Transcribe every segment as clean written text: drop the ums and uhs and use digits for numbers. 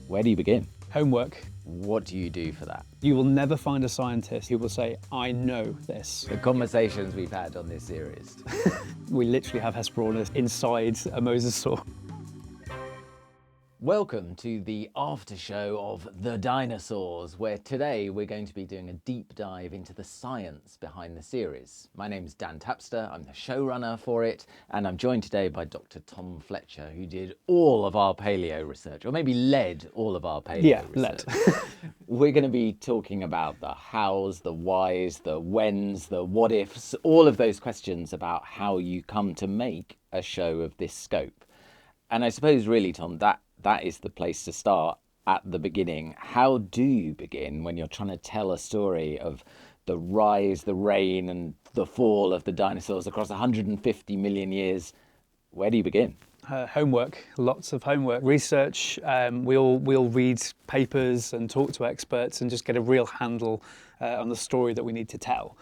Where do you begin? Homework. What do you do for that? You will never find a scientist who will say, I know this. The conversations we've had on this series. We literally have Hesperornis inside a mosasaur. Welcome to the after show of The Dinosaurs, where today we're going to be doing a deep dive into the science behind the series. My name's Dan Tapster, I'm the showrunner for it, and I'm joined today by Dr. Tom Fletcher, who did all of our paleo research, or maybe led all of our paleo research. We're going to be talking about the hows, the whys, the whens, the what ifs, all of those questions about how you come to make a show of this scope. And I suppose really, Tom, that is the place to start at the beginning. How do you begin when you're trying to tell a story of the rise, the reign and the fall of the dinosaurs across 150 million years? Where do you begin? Homework, lots of homework. Research, we'll read papers and talk to experts and just get a real handle on the story that we need to tell.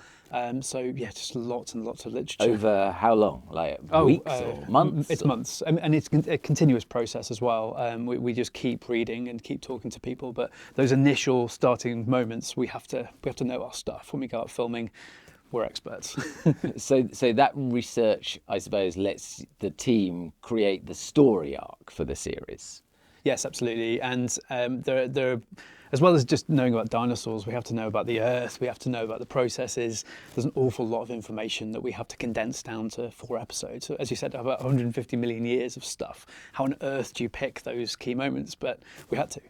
So yeah, just lots and lots of literature. Over how long? Like weeks or months? It's months, and it's a continuous process as well. We just keep reading and keep talking to people, but those initial starting moments, we have to know our stuff. When we go out filming, we're experts. So that research, I suppose, lets the team create the story arc for the series. Yes, absolutely. And there, as well as just knowing about dinosaurs, we have to know about the Earth, we have to know about the processes. There's an awful lot of information that we have to condense down to 4 episodes. So, as you said, about 150 million years of stuff. How on earth do you pick those key moments? But we had to.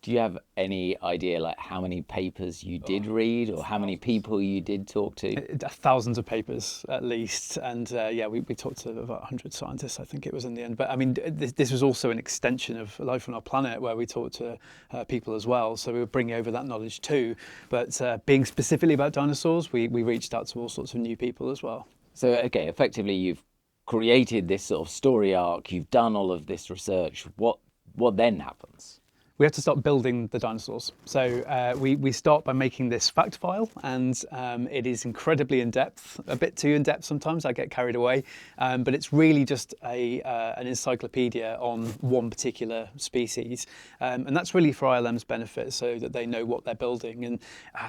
Do you have any idea like how many papers you did read or how many people you did talk to? Thousands of papers at least. And we talked to about 100 scientists, I think it was in the end. But I mean, this was also an extension of Life on Our Planet where we talked to people as well. So we were bringing over that knowledge too. But being specifically about dinosaurs, we reached out to all sorts of new people as well. So, okay, effectively you've created this sort of story arc. You've done all of this research. What then happens? We have to start building the dinosaurs. So we start by making this fact file, and it is incredibly in-depth, a bit too in-depth sometimes, I get carried away, but it's really just an encyclopedia on one particular species, and that's really for ILM's benefit, so that they know what they're building. And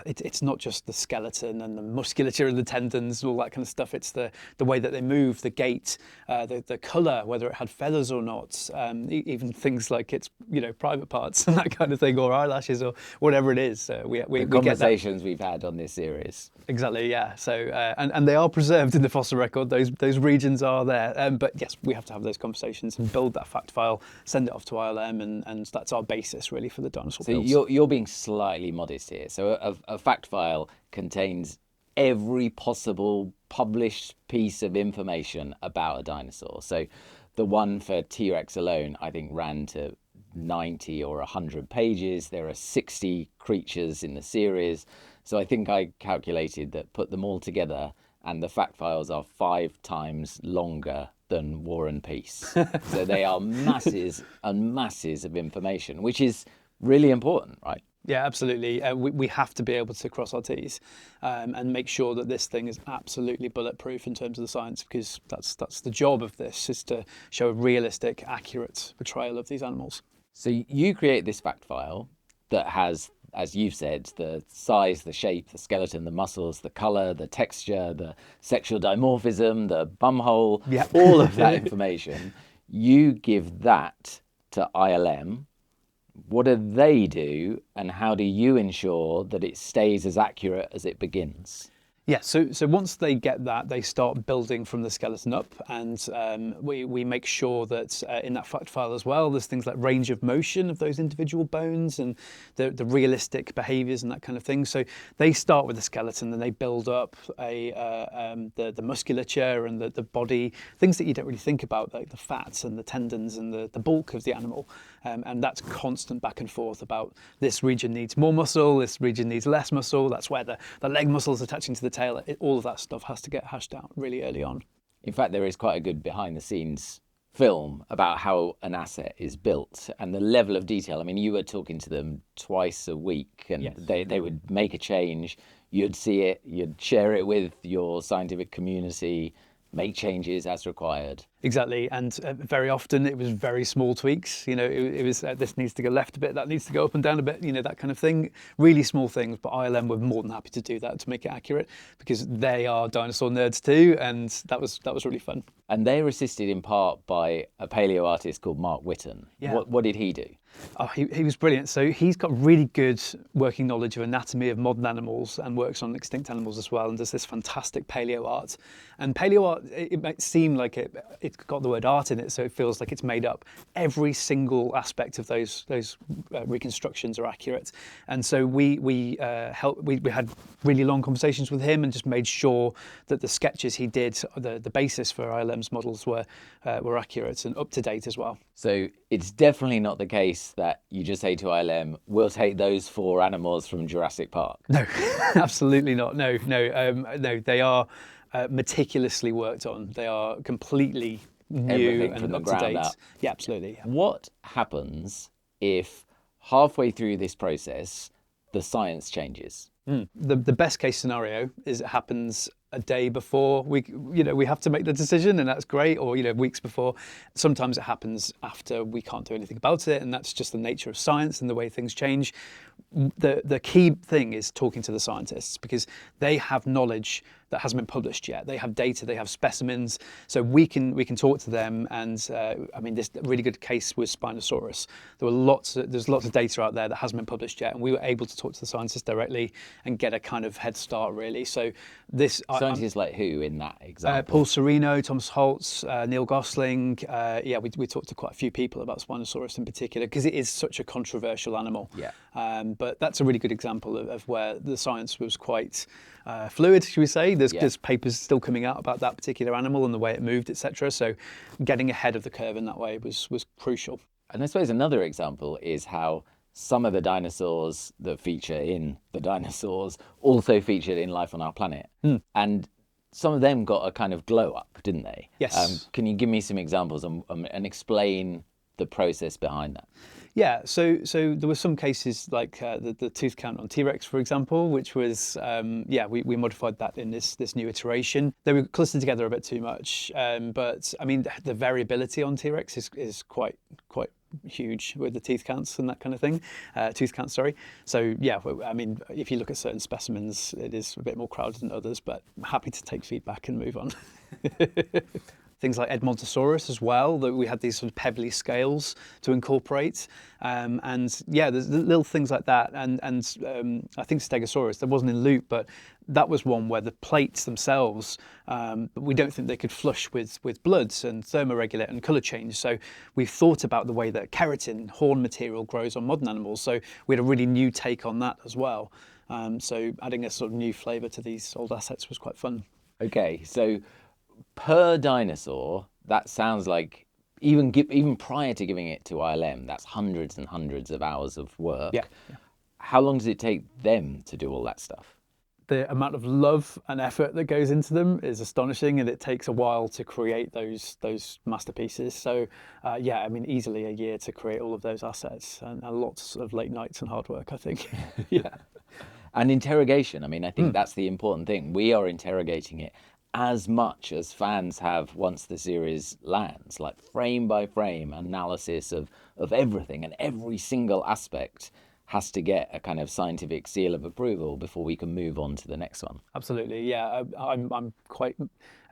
it's not just the skeleton and the musculature and the tendons, all that kind of stuff, it's the way that they move, the gait, the colour, whether it had feathers or not, even things like its private parts and that kind of thing, or eyelashes, or whatever it is. We conversations we've had on this series. Exactly, yeah. So and they are preserved in the fossil record. Those regions are there. But yes, we have to have those conversations and build that fact file, send it off to ILM, and that's our basis really for the dinosaur builds. So you're being slightly modest here. So a fact file contains every possible published piece of information about a dinosaur. So the one for T-Rex alone, I think, ran to 90 or 100 pages. There are 60 creatures in the series. So I think I calculated that put them all together and the fact files are 5 times longer than War and Peace. So they are masses and masses of information, which is really important, right? Yeah, absolutely. We have to be able to cross our T's and make sure that this thing is absolutely bulletproof in terms of the science, because that's the job of this, is to show a realistic, accurate portrayal of these animals. So you create this fact file that has, as you've said, the size, the shape, the skeleton, the muscles, the colour, the texture, the sexual dimorphism, the bumhole, all of that information. You give that to ILM. What do they do, and how do you ensure that it stays as accurate as it begins? Yeah, so once they get that, they start building from the skeleton up, and we make sure that in that fact file as well, there's things like range of motion of those individual bones and the realistic behaviours and that kind of thing. So they start with the skeleton, then they build up the musculature and the body, things that you don't really think about, like the fats and the tendons and the bulk of the animal. And that's constant back and forth about this region needs more muscle, this region needs less muscle, that's where the leg muscles attaching to the tail, all of that stuff has to get hashed out really early on. In fact, there is quite a good behind the scenes film about how an asset is built and the level of detail. I mean, you were talking to them twice a week and yes. they would make a change, you'd see it, you'd share it with your scientific community. make changes as required. Exactly, and very often it was very small tweaks. It was this needs to go left a bit, that needs to go up and down a bit, that kind of thing. Really small things, but ILM were more than happy to do that to make it accurate because they are dinosaur nerds too, and that was really fun. And they were assisted in part by a paleo artist called Mark Whitten. Yeah. What did he do? Oh, he was brilliant. So he's got really good working knowledge of anatomy of modern animals and works on extinct animals as well, and does this fantastic paleo art. And paleo art, it might seem like it's got the word art in it, so it feels like it's made up. Every single aspect of those reconstructions are accurate. And so we had really long conversations with him and just made sure that the sketches he did, the basis for ILM's models were accurate and up to date as well. So it's definitely not the case that you just say to ILM, we'll take those 4 animals from Jurassic Park. No, absolutely not. No, they are meticulously worked on. They are completely new Everything and from the up to ground date. up. Yeah, absolutely. Yeah. What happens if halfway through this process, the science changes? The best case scenario is it happens a day before we have to make the decision, and that's great, or weeks before. Sometimes it happens after we can't do anything about it, and that's just the nature of science and the way things change. The key thing is talking to the scientists because they have knowledge that hasn't been published yet. They have data, they have specimens, so we can talk to them. And this really good case was Spinosaurus. There's lots of data out there that hasn't been published yet, and we were able to talk to the scientists directly and get a kind of head start, really. So this Scientists like who in that example? Paul Sereno, Thomas Holtz, Neil Gosling. We talked to quite a few people about Spinosaurus in particular because it is such a controversial animal. Yeah. But that's a really good example of where the science was quite fluid, should we say. There's papers still coming out about that particular animal and the way it moved, etc. So getting ahead of the curve in that way was crucial. And I suppose another example is how some of the dinosaurs that feature in the Dinosaurs also featured in Life on Our Planet. And some of them got a kind of glow up, didn't they? Yes. Can you give me some examples and explain the process behind that? Yeah, so there were some cases like the tooth count on T-Rex, for example, which was, we modified that in this new iteration. They were clustered together a bit too much, but I mean, the variability on T-Rex is quite huge with the teeth counts and that kind of thing, tooth counts, sorry. So yeah, I mean, if you look at certain specimens, it is a bit more crowded than others, but I'm happy to take feedback and move on. Things like Edmontosaurus as well, that we had these sort of pebbly scales to incorporate. And yeah, there's little things like that. And I think Stegosaurus, that wasn't in Loop, but that was one where the plates themselves, we don't think they could flush with bloods and thermoregulate and colour change. So we've thought about the way that keratin, horn material, grows on modern animals. So we had a really new take on that as well. So adding a sort of new flavour to these old assets was quite fun. Okay, so per dinosaur, that sounds like even prior to giving it to ILM, that's hundreds and hundreds of hours of work. Yeah. How long does it take them to do all that stuff? The amount of love and effort that goes into them is astonishing, and it takes a while to create those masterpieces. So easily a year to create all of those assets, and lots of late nights and hard work, I think. Yeah. And interrogation, I think that's the important thing. We are interrogating it as much as fans have once the series lands, like frame by frame analysis of everything, and every single aspect has to get a kind of scientific seal of approval before we can move on to the next one. Absolutely, yeah. I'm quite,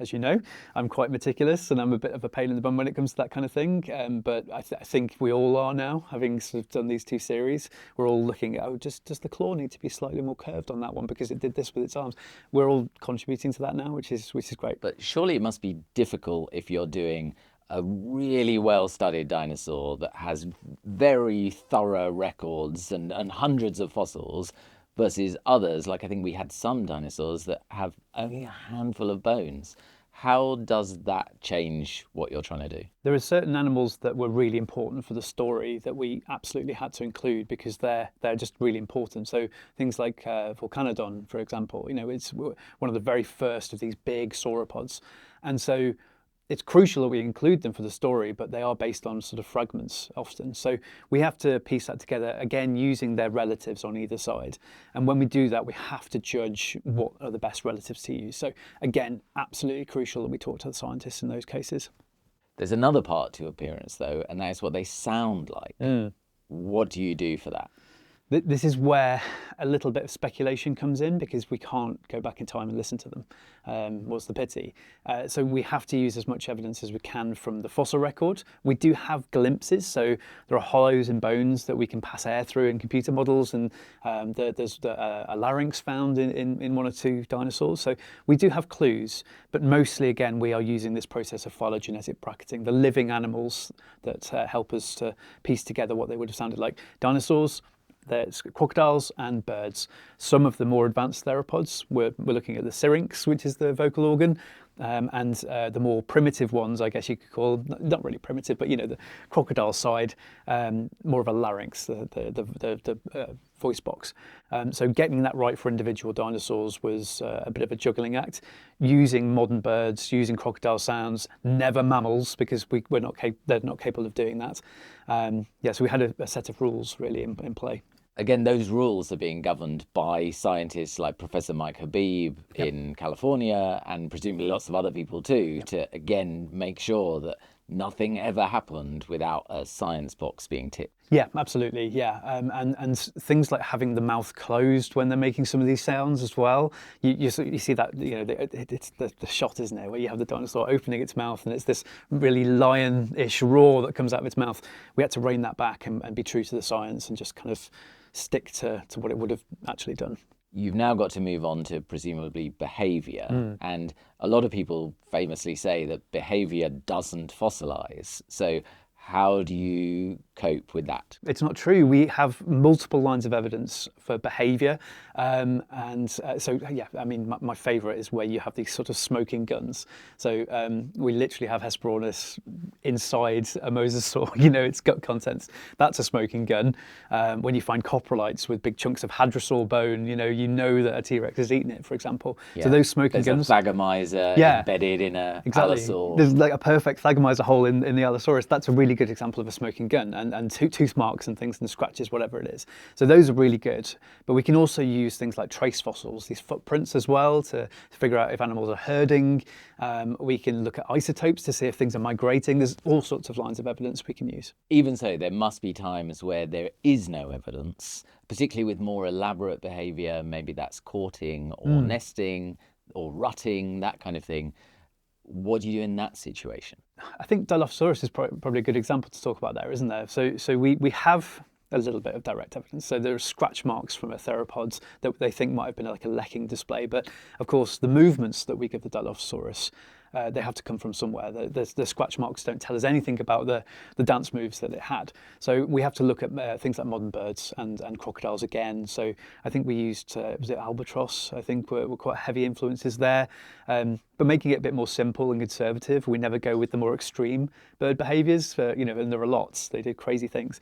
as you know, I'm quite meticulous, and I'm a bit of a pain in the bum when it comes to that kind of thing. But I think we all are now, having sort of done these 2 series. We're all looking at, does the claw need to be slightly more curved on that one because it did this with its arms? We're all contributing to that now, which is great. But surely it must be difficult if you're doing a really well-studied dinosaur that has very thorough records and hundreds of fossils versus others, like I think we had some dinosaurs that have only a handful of bones. How does that change what you're trying to do? There are certain animals that were really important for the story that we absolutely had to include because they're just really important. So things like Volcanodon, for example, it's one of the very first of these big sauropods. And so it's crucial that we include them for the story, but they are based on sort of fragments often. So we have to piece that together, again, using their relatives on either side. And when we do that, we have to judge what are the best relatives to use. So again, absolutely crucial that we talk to the scientists in those cases. There's another part to appearance, though, and that is what they sound like. What do you do for that? This is where a little bit of speculation comes in, because we can't go back in time and listen to them. What's the pity? So we have to use as much evidence as we can from the fossil record. We do have glimpses, so there are hollows in bones that we can pass air through in computer models, and there's a larynx found in one or two dinosaurs. So we do have clues, but mostly, again, we are using this process of phylogenetic bracketing, the living animals that help us to piece together what they would have sounded like. Dinosaurs, there's crocodiles and birds. Some of the more advanced theropods, we're looking at the syrinx, which is the vocal organ, and the more primitive ones, I guess you could call, not really primitive, but the crocodile side, more of a larynx, the voice box. So getting that right for individual dinosaurs was a bit of a juggling act. Using modern birds, using crocodile sounds, never mammals, because they're not capable of doing that. So we had a set of rules really in play. Again, those rules are being governed by scientists like Professor Mike Habib in California, and presumably lots of other people too, to again make sure that nothing ever happened without a science box being ticked. Yeah, absolutely. Yeah, and things like having the mouth closed when they're making some of these sounds as well. You see that it's the shot, isn't it, where you have the dinosaur opening its mouth and it's this really lion-ish roar that comes out of its mouth. We had to rein that back and be true to the science and just kind of stick to what it would have actually done. You've now got to move on to presumably behaviour, and a lot of people famously say that behaviour doesn't fossilise. So how do you cope with that? It's not true. We have multiple lines of evidence for behaviour. My favourite is where you have these sort of smoking guns. So we literally have Hesperornis inside a mosasaur, its gut contents. That's a smoking gun. When you find coprolites with big chunks of hadrosaur bone, you know that a T-Rex has eaten it, for example. Yeah. So those smoking guns. There's a thagomizer embedded in a allosaur. There's like a perfect thagomizer hole in the Allosaurus. That's a really good example of a smoking gun, and tooth marks and things and scratches, whatever it is. So those are really good. But we can also use things like trace fossils, these footprints as well, to figure out if animals are herding. We can look at isotopes to see if things are migrating. There's all sorts of lines of evidence we can use. Even so, there must be times where there is no evidence, particularly with more elaborate behaviour. Maybe that's courting or nesting or rutting, that kind of thing. What do you do in that situation? I think Dilophosaurus is probably a good example to talk about there, isn't there? So we have a little bit of direct evidence. So there are scratch marks from a theropod that they think might have been like a lecking display. But of course, the movements that we give the Dilophosaurus, they have to come from somewhere. The scratch marks don't tell us anything about the dance moves that it had. So we have to look at things like modern birds and crocodiles again. So I think we used, was it albatross? I think were quite heavy influences there. But making it a bit more simple and conservative. We never go with the more extreme bird behaviours, and there are lots. They do crazy things.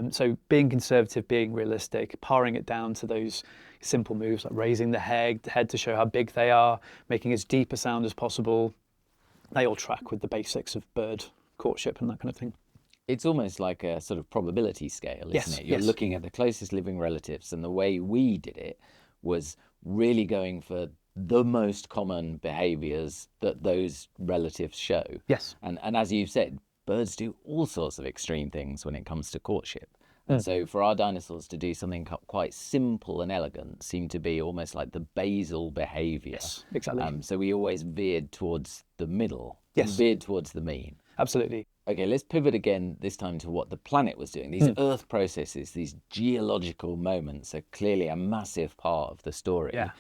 So being conservative, being realistic, paring it down to those simple moves like raising the head to show how big they are, making as deep a sound as possible. They all track with the basics of bird courtship and that kind of thing. It's almost like a sort of probability scale, isn't it? You're looking at the closest living relatives, and the way we did it was really going for the most common behaviours that those relatives show. Yes. And as you've said, birds do all sorts of extreme things when it comes to courtship. And so for our dinosaurs to do something quite simple and elegant seemed to be almost like the basal behaviour. Yes, exactly. So we always veered towards the middle, veered towards the mean. Absolutely. Okay, let's pivot again, this time to what the planet was doing. These Earth processes, these geological moments are clearly a massive part of the story. Yeah.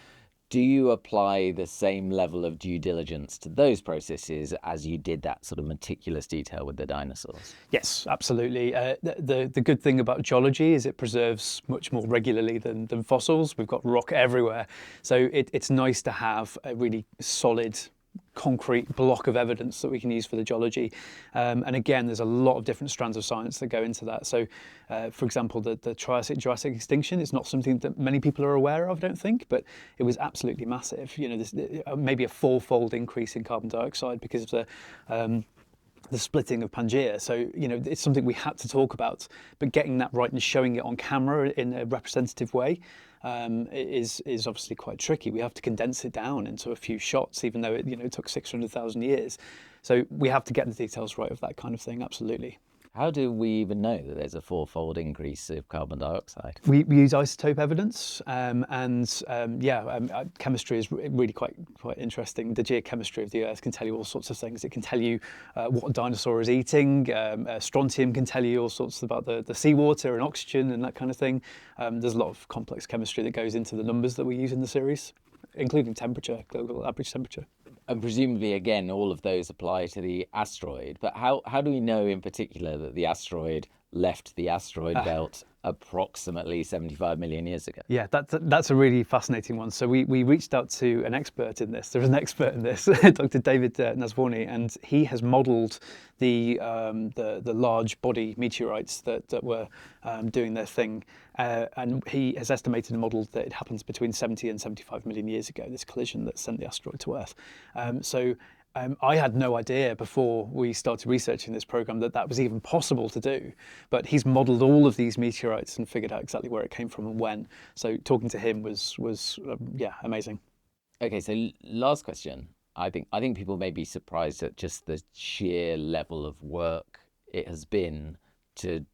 Do you apply the same level of due diligence to those processes as you did that sort of meticulous detail with the dinosaurs? Yes, absolutely. The good thing about geology is it preserves much more regularly than fossils. We've got rock everywhere. So it's nice to have a really solid concrete block of evidence that we can use for the geology. And again, there's a lot of different strands of science that go into that. So, for example, the Triassic-Jurassic extinction is not something that many people are aware of, I don't think, but it was absolutely massive. You know, there's maybe a fourfold increase in carbon dioxide because of the splitting of Pangaea. So, you know, it's something we had to talk about, but getting that right and showing it on camera in a representative way is obviously quite tricky. We have to condense it down into a few shots, even though it took 600,000 years. So we have to get the details right of that kind of thing, absolutely. How do we even know that there's a fourfold increase of carbon dioxide? We use isotope evidence, chemistry is really quite interesting. The geochemistry of the Earth can tell you all sorts of things. It can tell you what a dinosaur is eating. Strontium can tell you all sorts about the seawater and oxygen and that kind of thing. There's a lot of complex chemistry that goes into the numbers that we use in the series, including temperature, global average temperature. And presumably, again, all of those apply to the asteroid. But how do we know in particular that the asteroid left the asteroid belt approximately 75 million years ago? Yeah, that's a really fascinating one. So we reached out to an expert in this. There's an expert in this, Dr. David Nasvorny, and he has modelled the large body meteorites that were doing their thing, and he has estimated and modelled that it happens between 70 and 75 million years ago. This collision that sent the asteroid to Earth. I had no idea before we started researching this program that was even possible to do, but he's modelled all of these meteorites and figured out exactly where it came from and when. So talking to him was amazing. Okay, so last question. I think people may be surprised at just the sheer level of work it has been to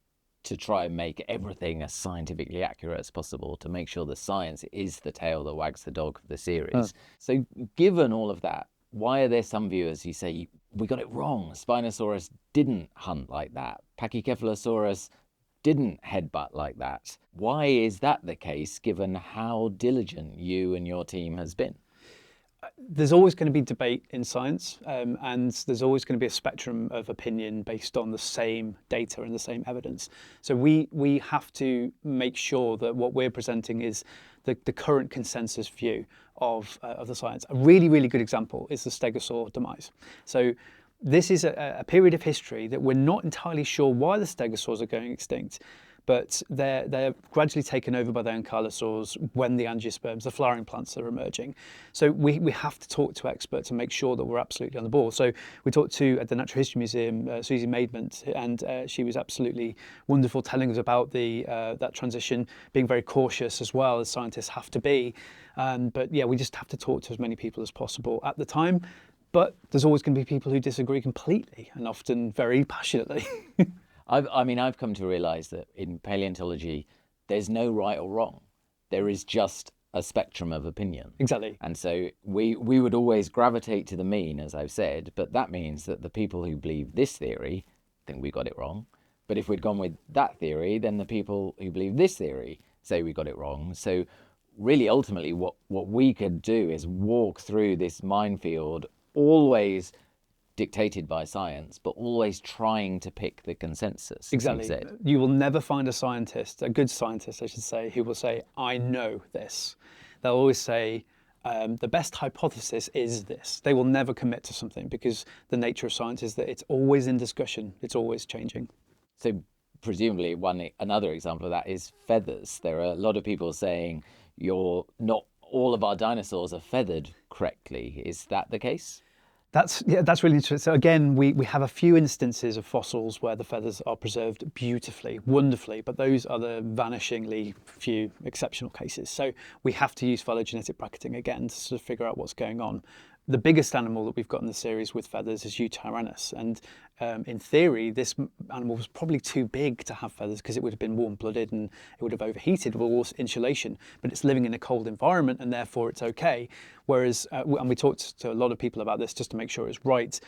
try and make everything as scientifically accurate as possible, to make sure the science is the tail that wags the dog of the series. So given all of that, why are there some viewers who say, we got it wrong, Spinosaurus didn't hunt like that, Pachycephalosaurus didn't headbutt like that? Why is that the case, given how diligent you and your team has been? There's always going to be debate in science, and there's always going to be a spectrum of opinion based on the same data and the same evidence. So we have to make sure that what we're presenting is the current consensus view of the science. A really, really good example is the stegosaur demise. So this is a period of history that we're not entirely sure why the stegosaurs are going extinct, but they're gradually taken over by the ankylosaurs when the angiosperms, the flowering plants, are emerging. So we have to talk to experts and make sure that we're absolutely on the ball. So we talked to, at the Natural History Museum, Susie Maidment, and she was absolutely wonderful, telling us about that transition, being very cautious as well, as scientists have to be. But yeah, we just have to talk to as many people as possible at the time. But there's always going to be people who disagree completely, and often very passionately. I've come to realise that in paleontology, there's no right or wrong. There is just a spectrum of opinion. Exactly. And so we would always gravitate to the mean, as I've said, but that means that the people who believe this theory think we got it wrong. But if we'd gone with that theory, then the people who believe this theory say we got it wrong. So really, ultimately, what we could do is walk through this minefield, always dictated by science, but always trying to pick the consensus. Exactly. You will never find a scientist, a good scientist, I should say, who will say, I know this. They'll always say, the best hypothesis is this. They will never commit to something, because the nature of science is that it's always in discussion. It's always changing. So presumably another example of that is feathers. There are a lot of people saying not all of our dinosaurs are feathered correctly. Is that the case? That's really interesting. So again, we have a few instances of fossils where the feathers are preserved beautifully, wonderfully, but those are the vanishingly few exceptional cases. So we have to use phylogenetic bracketing again to sort of figure out what's going on. The biggest animal that we've got in the series with feathers is Eutyrannus, and in theory, this animal was probably too big to have feathers because it would have been warm-blooded and it would have overheated with all insulation, but it's living in a cold environment and therefore it's okay. Whereas, and we talked to a lot of people about this just to make sure it's right,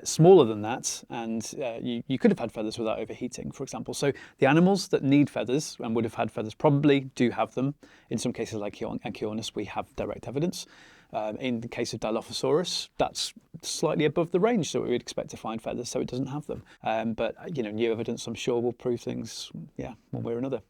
smaller than that, and you could have had feathers without overheating, for example. So the animals that need feathers and would have had feathers probably do have them. In some cases like Anchiornis, we have direct evidence. In the case of Dilophosaurus, that's slightly above the range that we would expect to find feathers, so it doesn't have them. But new evidence, I'm sure, will prove things, one way or another.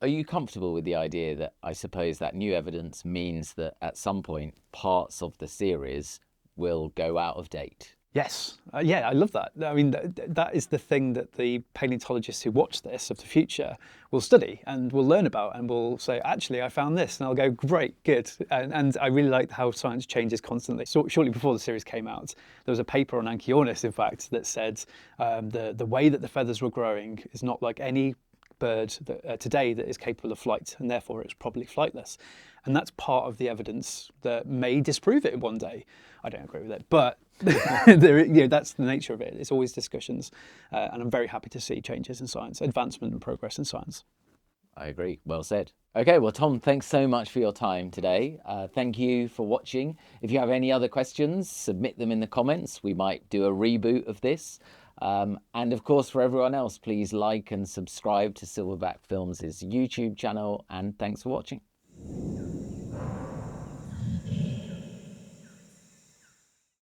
Are you comfortable with the idea that, I suppose, that new evidence means that at some point parts of the series will go out of date. Yes, yeah, I love that. I mean, that is the thing that the paleontologists who watch this of the future will study and will learn about and will say, actually, I found this. And I'll go, great, good. And I really like how science changes constantly. So shortly before the series came out, there was a paper on Anchiornis, in fact, that said the way that the feathers were growing is not like any bird today that is capable of flight, and therefore it's probably flightless. And that's part of the evidence that may disprove it one day. I don't agree with it, but that's the nature of it. It's always discussions, and I'm very happy to see changes in science, advancement and progress in science. I agree. Well said. Okay, well, Tom, thanks so much for your time today. Thank you for watching. If you have any other questions, submit them in the comments. We might do a reboot of this. And of course, for everyone else, please like and subscribe to Silverback Films' YouTube channel. And thanks for watching.